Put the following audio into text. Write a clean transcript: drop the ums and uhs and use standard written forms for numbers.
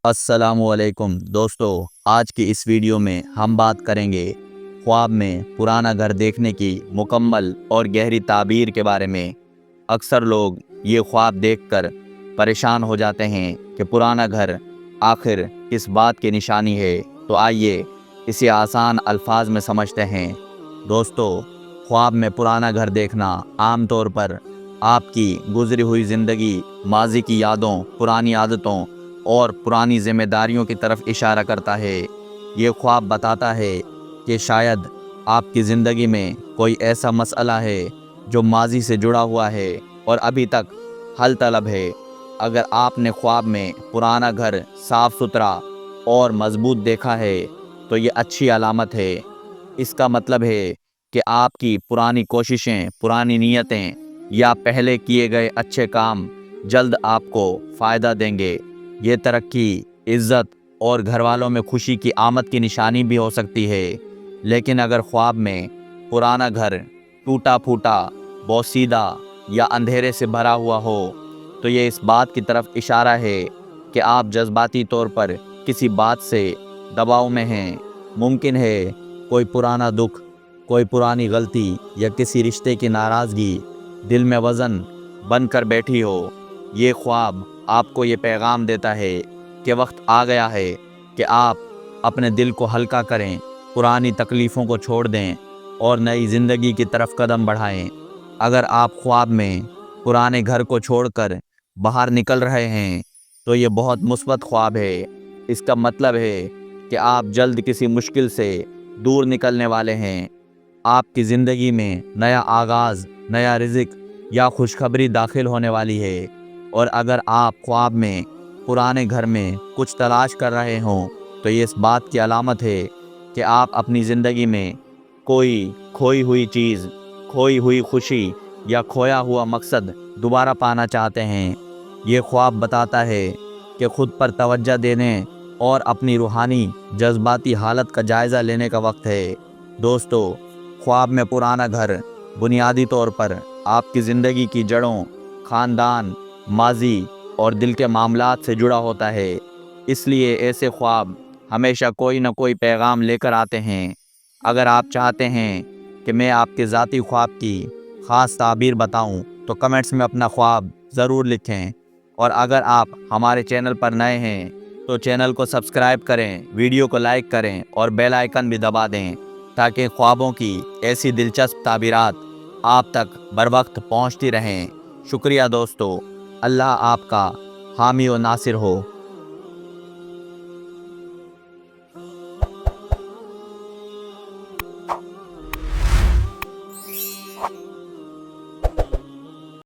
السلام علیکم دوستو، آج کی اس ویڈیو میں ہم بات کریں گے خواب میں پرانا گھر دیکھنے کی مکمل اور گہری تعبیر کے بارے میں۔ اکثر لوگ یہ خواب دیکھ کر پریشان ہو جاتے ہیں کہ پرانا گھر آخر کس بات کی نشانی ہے، تو آئیے اسے آسان الفاظ میں سمجھتے ہیں۔ دوستو، خواب میں پرانا گھر دیکھنا عام طور پر آپ کی گزری ہوئی زندگی، ماضی کی یادوں، پرانی عادتوں اور پرانی ذمہ داریوں کی طرف اشارہ کرتا ہے۔ یہ خواب بتاتا ہے کہ شاید آپ کی زندگی میں کوئی ایسا مسئلہ ہے جو ماضی سے جڑا ہوا ہے اور ابھی تک حل طلب ہے۔ اگر آپ نے خواب میں پرانا گھر صاف ستھرا اور مضبوط دیکھا ہے تو یہ اچھی علامت ہے۔ اس کا مطلب ہے کہ آپ کی پرانی کوششیں، پرانی نیتیں یا پہلے کیے گئے اچھے کام جلد آپ کو فائدہ دیں گے۔ یہ ترقی، عزت اور گھر والوں میں خوشی کی آمد کی نشانی بھی ہو سکتی ہے۔ لیکن اگر خواب میں پرانا گھر ٹوٹا پھوٹا، بوسیدہ یا اندھیرے سے بھرا ہوا ہو تو یہ اس بات کی طرف اشارہ ہے کہ آپ جذباتی طور پر کسی بات سے دباؤ میں ہیں۔ ممکن ہے کوئی پرانا دکھ، کوئی پرانی غلطی یا کسی رشتے کی ناراضگی دل میں وزن بن کر بیٹھی ہو۔ یہ خواب آپ کو یہ پیغام دیتا ہے کہ وقت آ گیا ہے کہ آپ اپنے دل کو ہلکا کریں، پرانی تکلیفوں کو چھوڑ دیں اور نئی زندگی کی طرف قدم بڑھائیں۔ اگر آپ خواب میں پرانے گھر کو چھوڑ کر باہر نکل رہے ہیں تو یہ بہت مثبت خواب ہے۔ اس کا مطلب ہے کہ آپ جلد کسی مشکل سے دور نکلنے والے ہیں۔ آپ کی زندگی میں نیا آغاز، نیا رزق یا خوشخبری داخل ہونے والی ہے۔ اور اگر آپ خواب میں پرانے گھر میں کچھ تلاش کر رہے ہوں تو یہ اس بات کی علامت ہے کہ آپ اپنی زندگی میں کوئی کھوئی ہوئی چیز، کھوئی ہوئی خوشی یا کھویا ہوا مقصد دوبارہ پانا چاہتے ہیں۔ یہ خواب بتاتا ہے کہ خود پر توجہ دینے اور اپنی روحانی جذباتی حالت کا جائزہ لینے کا وقت ہے۔ دوستو، خواب میں پرانا گھر بنیادی طور پر آپ کی زندگی کی جڑوں، خاندان، ماضی اور دل کے معاملات سے جڑا ہوتا ہے۔ اس لیے ایسے خواب ہمیشہ کوئی نہ کوئی پیغام لے کر آتے ہیں۔ اگر آپ چاہتے ہیں کہ میں آپ کے ذاتی خواب کی خاص تعبیر بتاؤں تو کمنٹس میں اپنا خواب ضرور لکھیں۔ اور اگر آپ ہمارے چینل پر نئے ہیں تو چینل کو سبسکرائب کریں، ویڈیو کو لائک کریں اور بیل آئیکن بھی دبا دیں تاکہ خوابوں کی ایسی دلچسپ تعبیرات آپ تک بروقت پہنچتی رہیں۔ شکریہ دوستو، اللہ آپ کا حامی و ناصر ہو۔